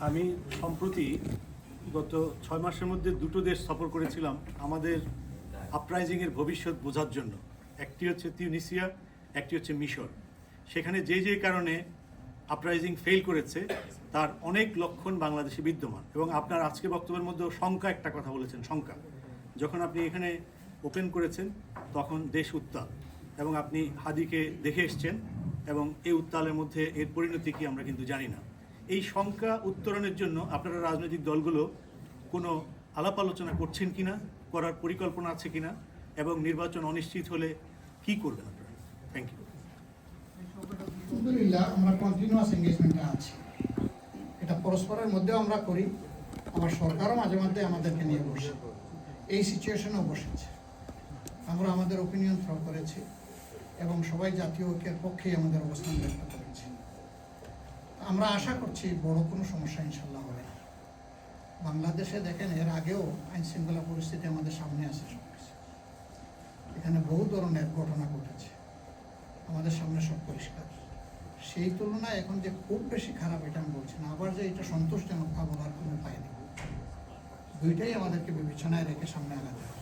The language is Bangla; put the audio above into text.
আমি সম্প্রতি গত 6 মাসের মধ্যে দুটো দেশ সফর করেছিলাম আমাদের আপরাইজিংয়ের ভবিষ্যৎ বোঝার জন্য। একটি হচ্ছে তিউনিসিয়া, একটি হচ্ছে মিশর। সেখানে যে কারণে আপরাইজিং ফেল করেছে তার অনেক লক্ষণ বাংলাদেশে বিদ্যমান। এবং আপনার আজকে বক্তব্যের মধ্যেও শঙ্কা একটা কথা বলেছেন, শঙ্কা। যখন আপনি এখানে ওপেন করেছেন তখন দেশ উত্তাল, এবং আপনি হাদিকে দেখে এসছেন, এবং এই উত্তালের মধ্যে এর পরিণতি কি আমরা কিন্তু জানি না। এই শঙ্কা উত্তরণের জন্য আপনারা রাজনৈতিক দলগুলো কোনো আলাপ আলোচনা করছেন কিনা, করার পরিকল্পনা আছে কিনা, এবং নির্বাচন অনিশ্চিত হলে কি করবেন আপনারা? Thank you. আলহামদুলিল্লাহ, আমরা কন্টিনিউয়াস এঙ্গেজমেন্টে আছি। এটা পরস্পরের মধ্যেও আমরা করি, আমার সরকারও মাঝে মাঝে আমাদেরকে নিয়ে বসে, এই সিচুয়েশনেও বসেছে। আমরা আমাদের ওপিনিয়ন থ্রো করেছি এবং সবাই জাতীয় ঐক্যের পক্ষেই আমাদের অবস্থান ব্যক্ত করেছি। আমরা আশা করছি বড় কোনো সমস্যা ইনশাল্লাহ হবে না। বাংলাদেশে দেখেন, এর আগেও আইন শৃঙ্খলা পরিস্থিতি আমাদের সামনে আছে, সব কিছু এখানে বহু ধরনের ঘটনা ঘটেছে, আমাদের সামনে সব পরিষ্কার। সেই তুলনায় এখন যে খুব বেশি খারাপ এটা আমি বলছি না, আবার যে এটা সন্তোষজনক তা বলার কোনো উপায় নেই। দুইটাই আমাদেরকে বিবেচনায় রেখে সামনে আগাতে হবে।